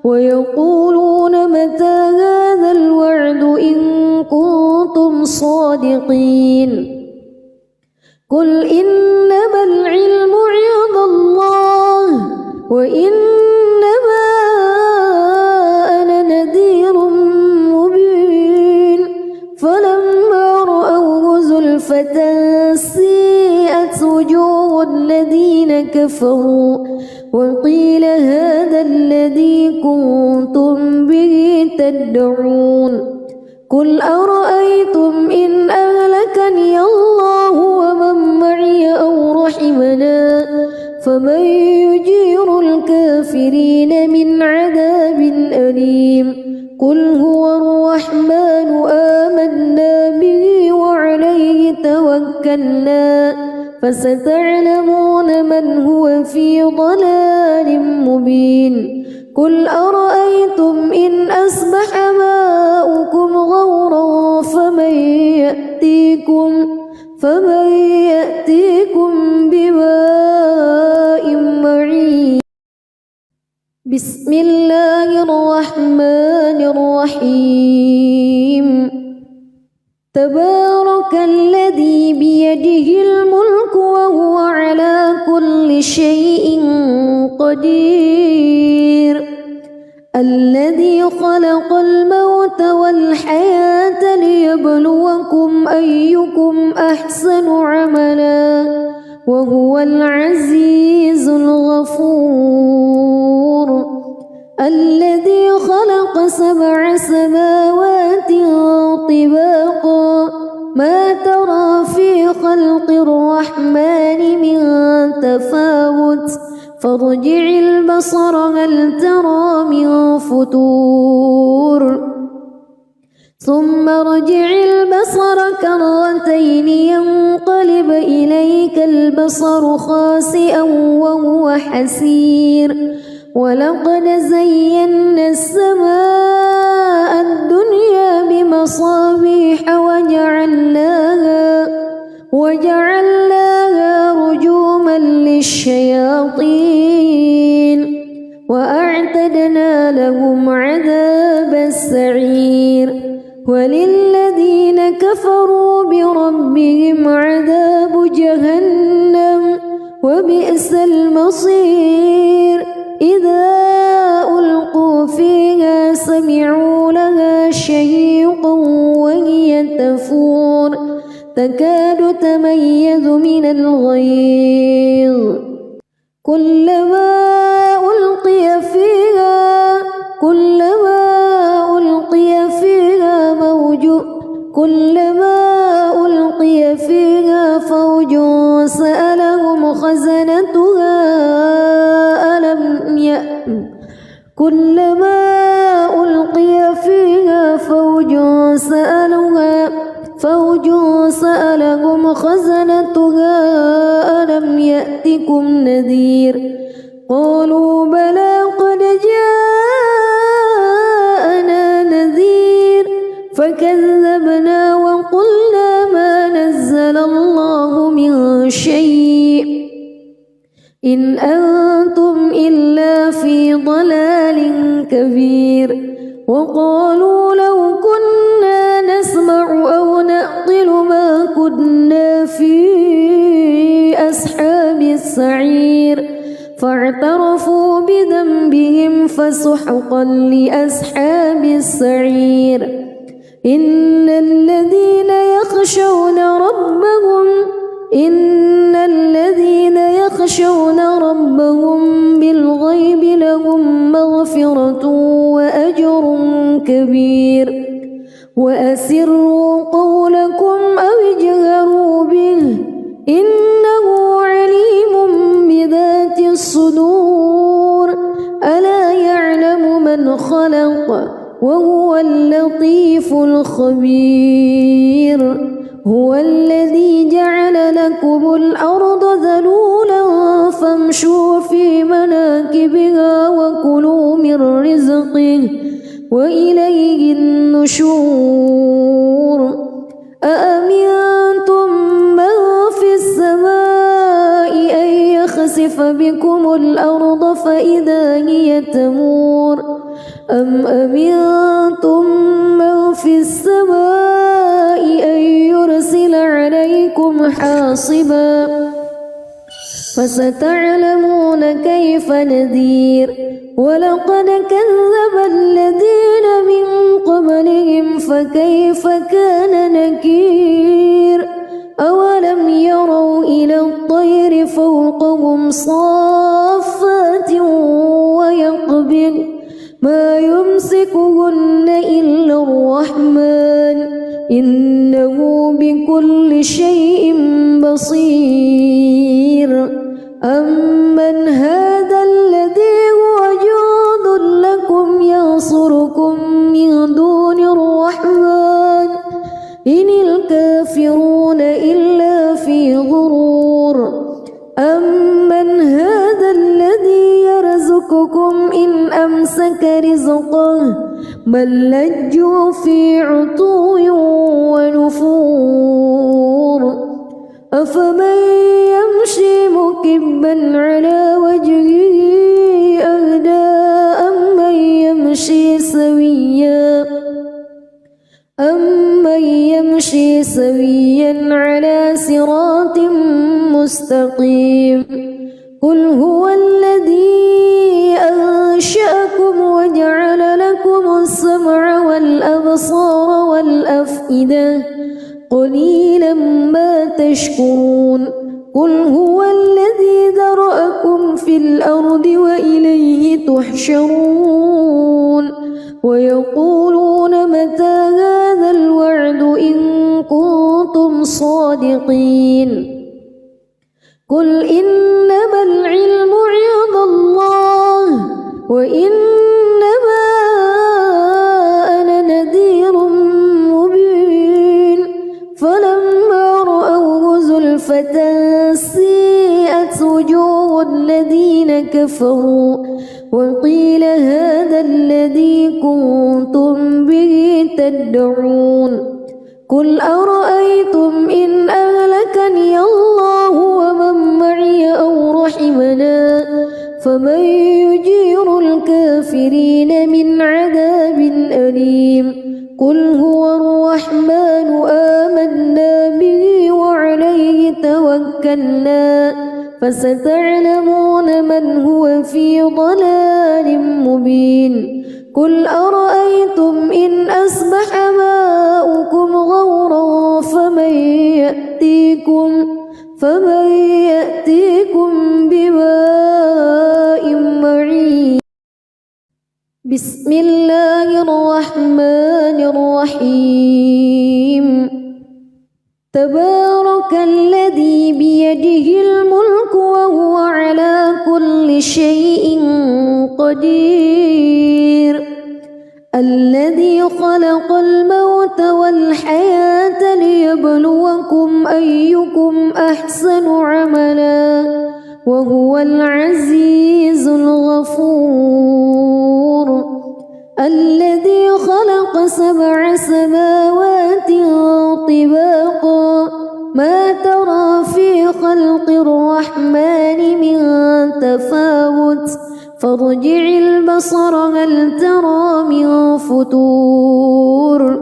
ويقولون متى هذا الوعد إن كنتم صادقين قل إنما العلم عند الله وإنما أنا نذير مبين فلما رأوه زلفة سيئت وجوه الذين كفروا وقيل هذا الذي كنتم به تدعون قل أرأيتم إن أهلكني الله ومن معي أو رحمنا فمن يجير الكافرين من عذاب أليم قل هو الرحمن آمنا به وعليه توكلنا فستعلمون من هو في ضلال مبين قل أرأيتم إن أصبح ماؤكم غورا فمن يأتيكم بماء معين بسم الله الرحمن الرحيم تبارك الذي بيده الملك وهو على كل شيء قدير الذي خلق الموت والحياة ليبلوكم أيكم أحسن عملا وهو العزيز الغفور الذي خلق 7 سماوات طباقا ما ترى في خلق الرحمن من تفاوت فارجع البصر هل ترى من فطور ثم ارجع البصر كرتين ينقلب إليك البصر خاسئا وهو حسير ولقد زينا السماء الدنيا بمصابيح وجعلناها رجوما للشياطين وأعتدنا لهم عذاب السعير وللذين كفروا بربهم عذاب جهنم وبئس المصير إذا ألقوا فيها سمعوا لها شهيقا وهي تفور تكاد تميز من الغيظ كلما ألقي فيها فوج سألهم خزنتها كلما ألقي فيها فوج سألهم خزنتها ألم يأتكم نذير قالوا بلى قد جاءنا نذير فكذبنا وقلنا ما نزل الله من شيء إن أنتم إلا في ضلال كبير وقالوا لو كنا نسمع أو نعقل ما كنا في أصحاب السعير فاعترفوا بذنبهم فسحقا لأصحاب السعير إن الذين يخشون ربهم بالغيب لهم مغفرة وأجر كبير وأسروا قولكم أو اجهروا وهو اللطيف الخبير هو الذي جعل لكم الأرض ذلولا فامشوا في مناكبها وكلوا من رزقه وإليه النشور أأمنتم من في السماء أن يخسف بكم الأرض فإذا هي تمور أم أمنتم من في السماء أن يرسل عليكم حاصبا فستعلمون كيف نذير ولقد كذب الذين من قبلهم فكيف كان نكير أولم يروا إلى الطير فوقهم صافات ويقبض ما يمسكهن إلا الرحمن إنه بكل شيء بصير أمن هذا الذي هو جند لكم ينصركم من دون الرحمن إن الكافرون إلا في غرور أمن هذا الذي يرزقكم إن أمسك رزقه بل لجوا في عتو ونفور أفمن يمشي مكبا على وجهه أهدى أمن يمشي سويا على صراط مستقيم قل هو الذي أنشأكم وجعل لكم السمع والأبصار والأفئدة قليلا ما تشكرون قل هو الذي ذرأكم في الأرض وإليه تحشرون ويقولون متى هذا الوعد إن كنتم صادقين قل إنما العلم عند الله وإنما أنا نذير مبين فلما رأوه زلفة سيئت وجوه الذين كفروا وقيل هذا الذي كنتم به تدعون قل أرأيتم إن أهلكني الله ومن معي أو رحمنا فمن يجير الكافرين من عذاب أليم قل هو الرحمن آمنا به وعليه توكلنا فستعلمون من هو في ضلال مبين قل أرأيتم إن أصبح ماؤكم غورا فمن يأتيكم بماء معين بسم الله الرحمن الرحيم تبارك الذي بيده الملك وهو على كل شيء قدير الذي خلق الموت والحياة ليبلوكم أيكم أحسن عملا وهو العزيز الغفور الذي خلق 7 سماوات طباقا ما ترى في خلق الرحمن من تفاوت فارجع البصر هل ترى من فتور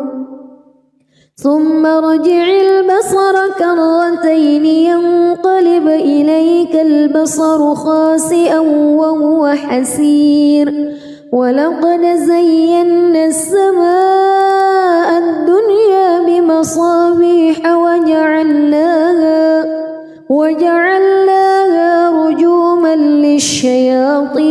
ثم ارجع البصر كرتين ينقلب إليك البصر خاسئا وهو حسير ولقد زينا السماء الدنيا بمصابيح وجعلناها رجوما للشياطين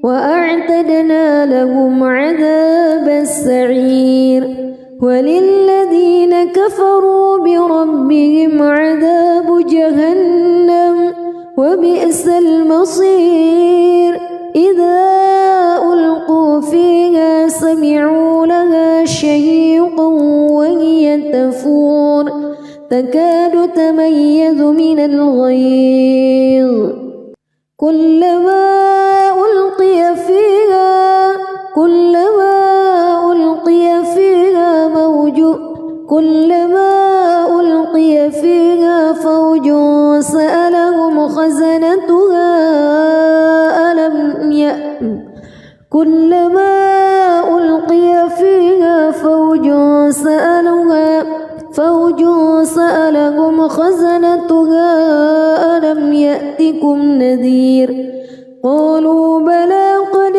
وأعتدنا لهم عذاب السعير وللذين كفروا بربهم عذاب جهنم وبئس المصير إذا ألقوا فيها تكاد تميز من الغيظ كلما ألقي فيها فوج سألهم خزنتها ألم يأتكم نذير قالوا بلى قد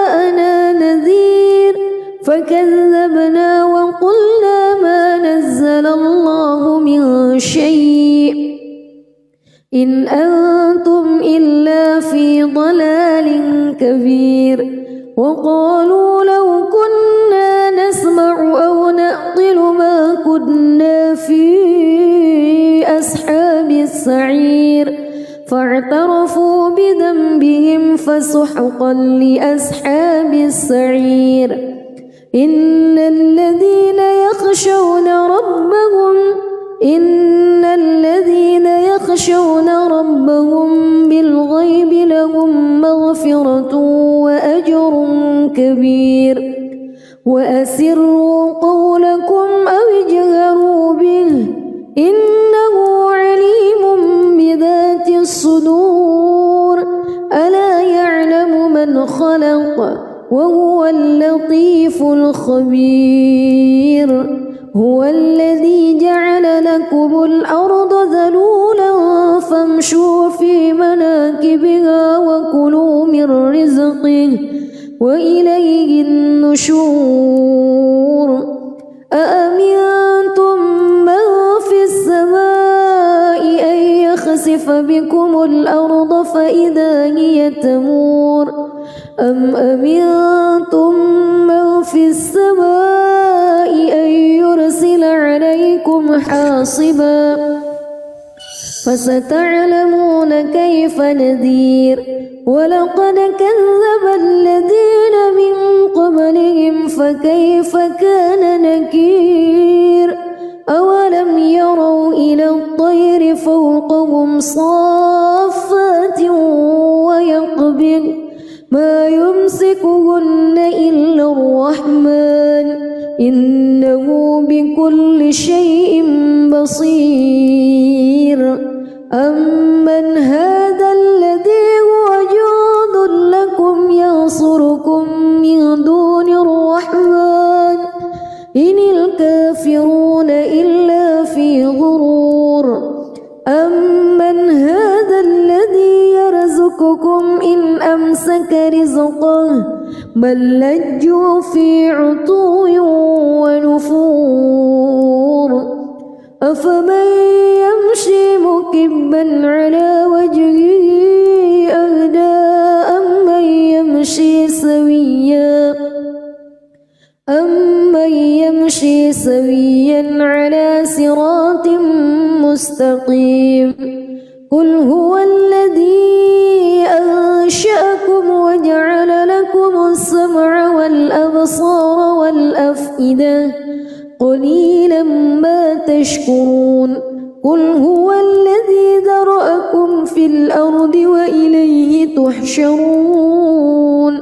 جاءنا نذير فكذبنا وقلنا ما نزل الله من شيء إن أنتم إلا في ضلال كبير وقالوا لو كنا نسمع أو نعقل ما كنا في أصحاب السعير فاعترفوا بذنبهم فسحقا لأصحاب السعير إن الذين يخشون ربهم بالغيب لهم مغفرة وأجر كبير وأسروا قولكم أو اجهروا به إنه عليم بذات الصدور ألا يعلم من خلق وهو اللطيف الخبير هو الذي جعل لكم الأرض ذلولا فامشوا في مناكبها وكلوا من رزقه وإليه النشور أأمنتم من في السماء أن يخسف بكم الأرض فإذا هي تمور أم أمنتم من في السماء أن يرسل عليكم حاصبا فستعلمون كيف نذير ولقد كذب الذين من قبلهم فكيف كان نكير أولم يروا إلى الطير فوقهم صافات ويقبض ما يمسكهن إلا الرحمن إنه بكل شيء بصير أمن هذا الذي هو جند لكم ينصركم من دون الرحمن إن الكافرون إلا في غرور أمن هذا الذي يرزقكم إن أمسك رزقه بل لجوا في عتو ونفور أفمن يمشي مكبا على وجهه أهدى أمن يمشي سويا على صراط مستقيم قل هو الذي أنشأكم وجعل لكم السمع والأبصار والأفئدة قليلا ما تشكرون قل هو الذي ذرأكم في الأرض وإليه تحشرون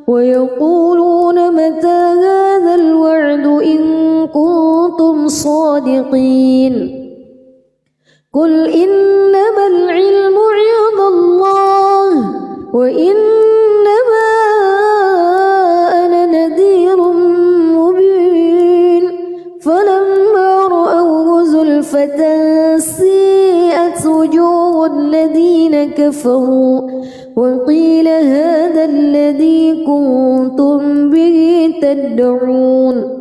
ويقولون متى هذا الوعد إن كنتم صادقين قل إنما العلم عند الله وإنما أنا نذير مبين فلما رأوه زلفة سيئت وجوه الذين كفروا وقيل هذا الذي كنتم به تدعون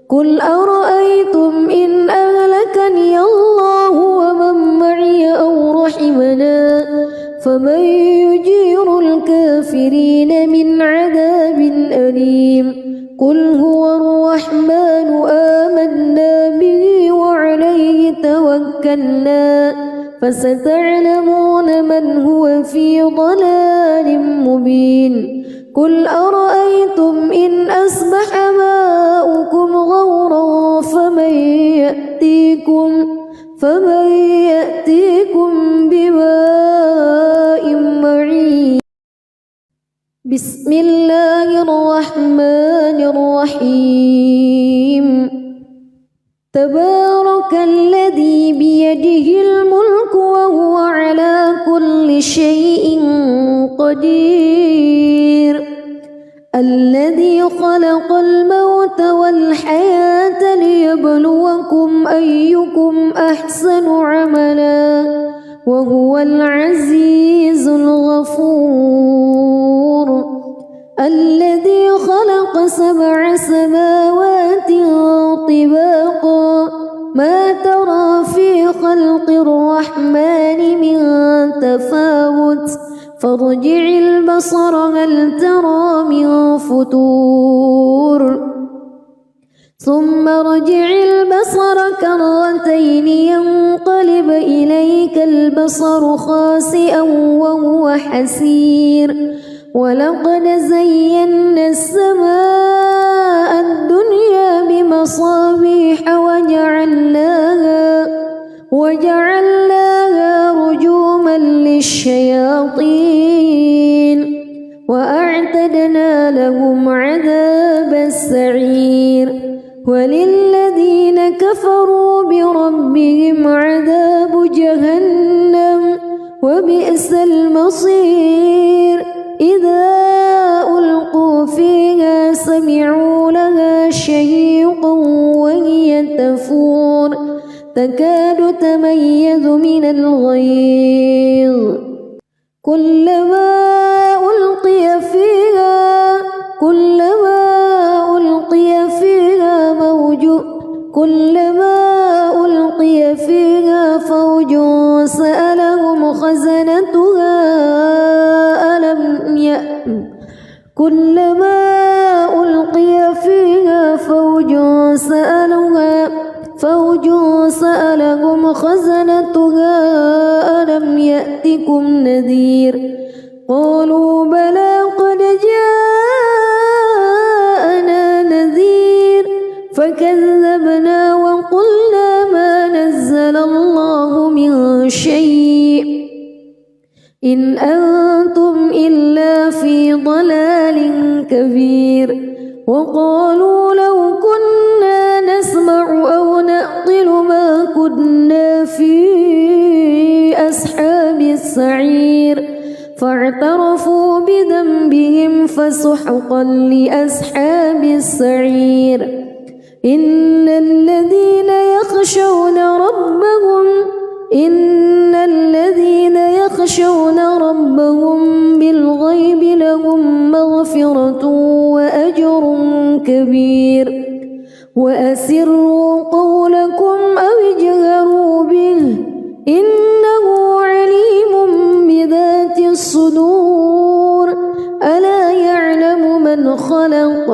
قل أرأيتم إن أهلكني الله ومن معي أو رحمنا فمن يجير الكافرين من عذاب أليم قل هو الرحمن آمنا به وعليه توكلنا فستعلمون من هو في ضلال مبين قل أرأيتم إن أصبح ماؤكم غورا فمن يأتيكم بماء معين. بسم الله الرحمن الرحيم. تبارك الذي بيده الملك وهو على كل شيء قدير. الذي خلق الموت والحياة ليبلوكم أيكم أحسن عملا وهو العزيز الغفور. الذي خلق 7 سماوات طباقا ما ترى في خلق الرحمن من تفاوت فارجع البصر هل ترى من فتور ثم ارجع البصر كرتين ينقلب إليك البصر خاسئا وهو حسير. ولقد زينا السماء الدنيا بمصابيح وجعلناها رجوما للشياطين وأعتدنا لهم عذاب السعير. وللذين كفروا بربهم عذاب جهنم وبئس المصير. إذا ألقوا فيها سمعوا لها شهيقا وهي تفور تكاد تميز من الغيظ. كلما ألقي فيها فوج سألهم خزنتها ألم يأتكم نذير. قالوا بلى قد جاءنا نذير فكذبنا وقلنا ما نزل الله من شيء إن أنتم إلا في ضلال كبير. وقالوا لو كنا نسمع أو نعقل ما كنا في أصحاب السعير فاعترفوا بذنبهم فسحقا لأصحاب السعير. إن الذين يخشون ربهم بالغيب لهم مغفرة وأجر كبير. وأسروا قولكم أو اجهروا به إنه عليم بذات الصدور. ألا يعلم من خلق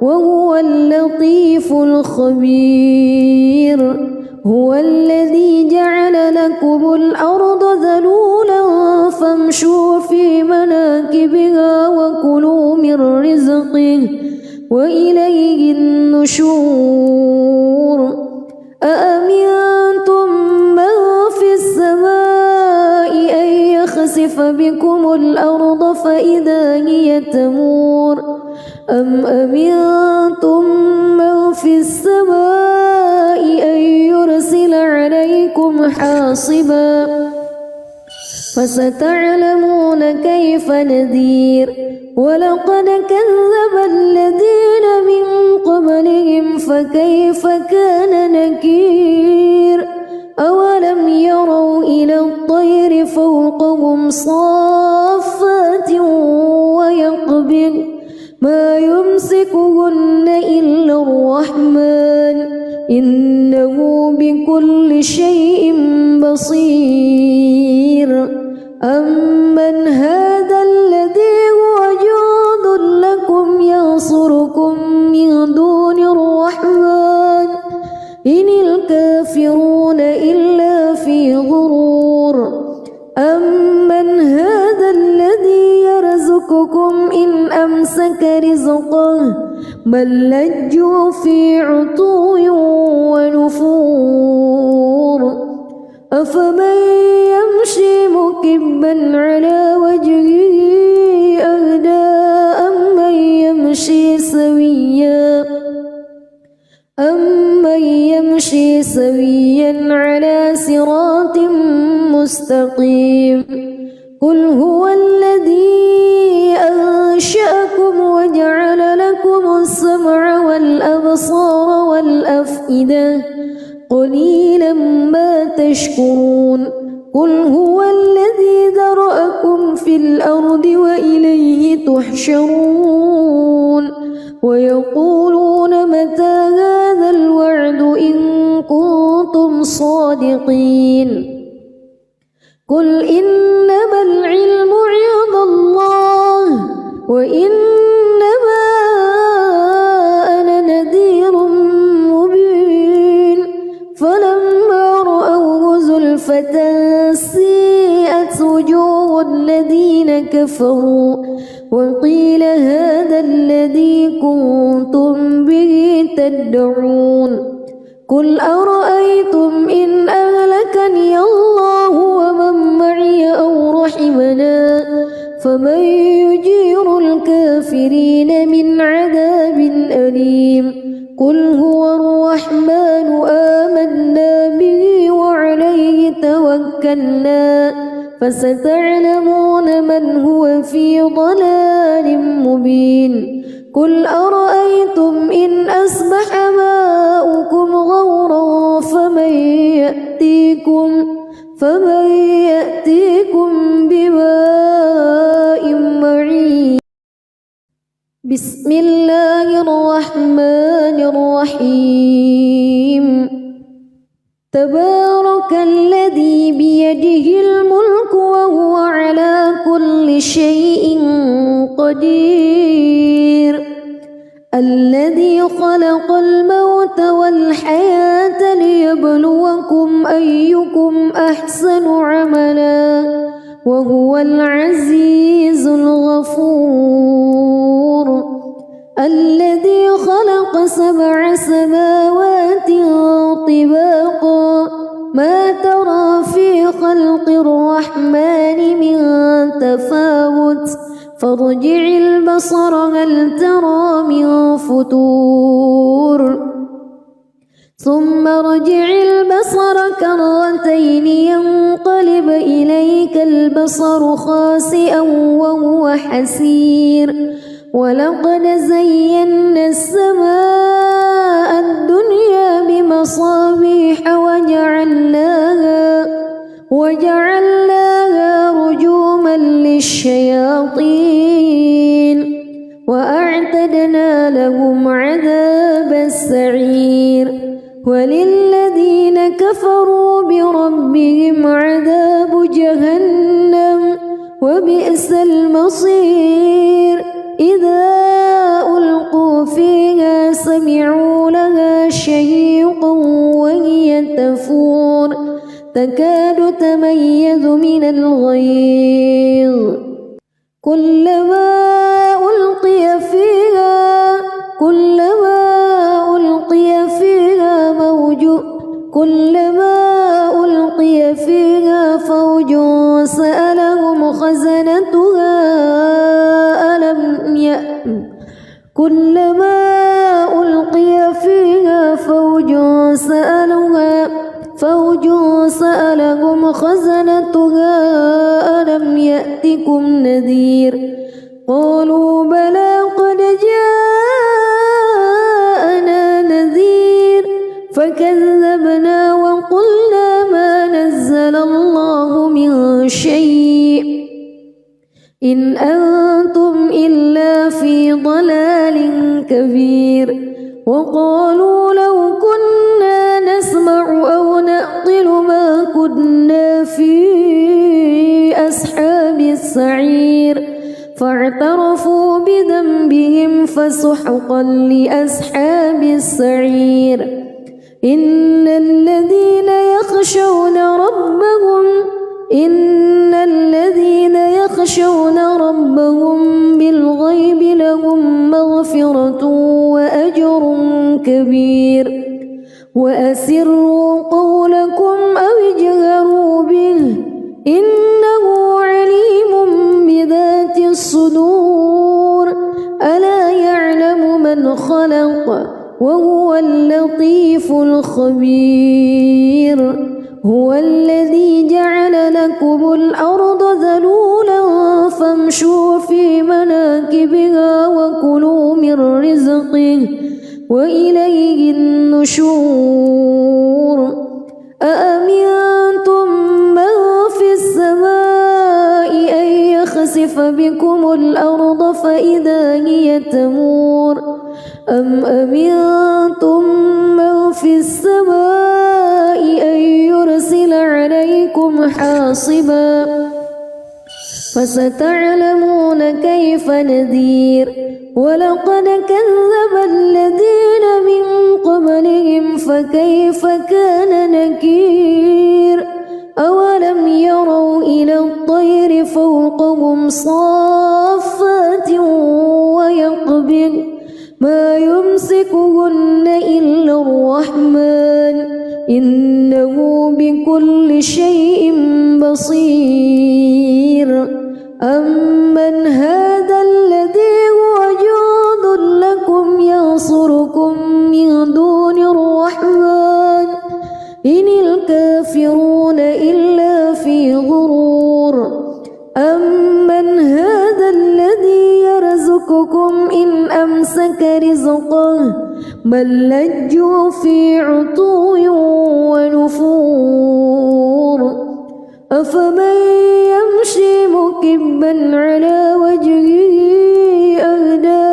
وهو اللطيف الخبير. هو الذي جعل لكم الأرض ذلولا فامشوا في مناكبها وكلوا من رزقه وإليه النشور. أأمنتم من في السماء أن يخسف بكم الأرض فإذا هي تمور أم أمنتم من في السماء أن يرسل عليكم حاصبا فستعلمون كيف نذير. ولقد كذب الذين من قبلهم فكيف كان نكير. أولم يروا إلى الطير فوقهم صافات ويقبض ما يمسكهن إلا الرحمن إنه بكل شيء بصير. أمن هذا الذي هو جند لكم ينصركم من دون الرحمن إن الكافرون إلا في غرور. أمن هذا الذي يرزقكم إن أمسك رزقه بل لجوا في عتو ونفور. أفمن يمشي مكبا على وجهه أهدى أمن يمشي سويا على صراط مستقيم قل هو الذي أنشأكم وجعل لكم السمع والأبصار والأفئدة قليلا ما تشكرون قل هو الذي ذرأكم في الأرض وإليه تحشرون ويقولون متى هذا الوعد إن كنتم صادقين قل إنما العلم عند الله وإنما أنا نذير مبين فلما رأوه زلفة سيئت وجوه الذين كفروا وقيل هذا الذي كنتم به تدعون قل أرأيتم إن أهلكني الله ومن معي أو رحمنا فمن يجير الكافرين من عذاب أليم قل هو الرحمن آمنا به وعليه توكلنا فستعلمون من هو في ضلال مبين قل أرأيتم إن أصبح ماؤكم غورا فمن يأتيكم بماء معين بسم الله الرحمن الرحيم تبارك الذي بيده الملك وهو على كل شيء قدير الذي خلق الموت والحياة ليبلوكم أيكم أحسن عملا وهو العزيز الغفور الذي خلق 7 سماوات طباقا ما ترى في خلق الرحمن من تفاوت فارجع البصر هل ترى من فتور ثم ارجع البصر كرتين ينقلب إليك البصر خاسئا وهو حسير ولقد زينا السماء الدنيا بمصابيح وجعلناها رجوما للشياطين وأعتدنا لهم عذاب السعير وللذين كفروا بربهم عذاب جهنم وبئس المصير إذا ألقوا فيها سمعوا لها شهيقا وهي تفور تكاد تميز من الغيظ كلما ألقي فيها فوج سألهم خزنتها كلما ألقي فيها فوج سألهم خزنتها ألم يأتكم نذير قالوا بلى قد جاءنا نذير فكذبنا وقلنا ما نزل الله من شيء إن أنتم إلا في ضلال كبير وقالوا لو كنا نسمع أو نعقل ما كنا في أصحاب السعير فاعترفوا بذنبهم فسحقا لأصحاب السعير إن الذين يخشون ربهم بالغيب لهم مغفرة وأجر كبير وأسروا قولكم أو اجهروا خبير هو الذي جعل لكم الأرض ذلولا فامشوا في مناكبها وكلوا من رزقه وإليه النشور أأمنتم من في السماء أن يخسف بكم الأرض فإذا هي تمور أم أمنتم من في السماء أن يرسل عليكم حاصبا فستعلمون كيف نذير ولقد كذب الذين من قبلهم فكيف كان نكير أولم يروا إلى الطير فوقهم صافات ويقبض ما يمسكهن إلا الرحمن إنه بكل شيء بصير أمن هذا الذي هو جند لكم ينصركم من دون الرحمن إن الكافرون إلا في غرور أمن هذا الذي يرزقكم إن أمسك رزقه بل لجوا في عتو ونفور أفمن يمشي مكبا على وجهه أهدى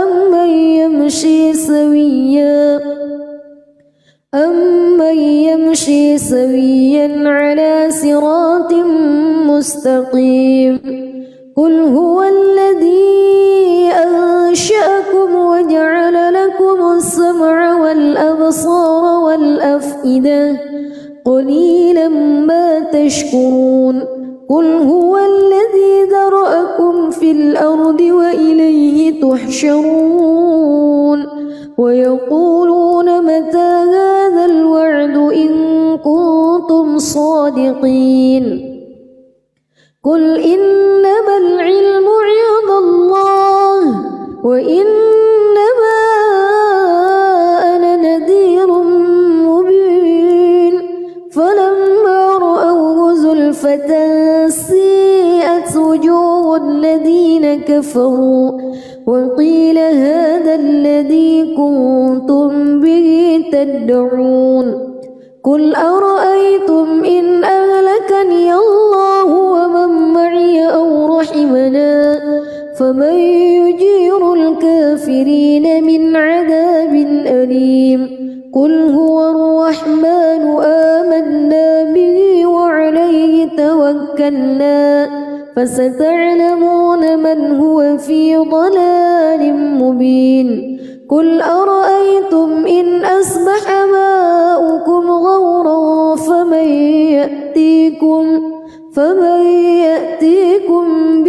أمن يمشي سويا على صراط مستقيم قل هو الذي أنشأكم وجعل لكم السمع والأبصار والأفئدة قليلا ما تشكرون قل هو الذي ذرأكم في الأرض وإليه تحشرون ويقولون متى هذا الوعد إن كنتم صادقين قل إنما العلم عند الله وإنما أنا نذير مبين فلما رأوه زلفة سيئت وجوه الذين كفروا وقيل هذا الذي كنتم به تدعون قل أرأيتم إن أهلكني الله ومن معي أو رحمنا فمن يجير الكافرين من عذاب أليم قل هو الرحمن آمنا به وعليه توكلنا فستعلمون من هو في ضلال مبين قل أرأيتم إن أصبح ماؤكم غورا فمن يأتيكم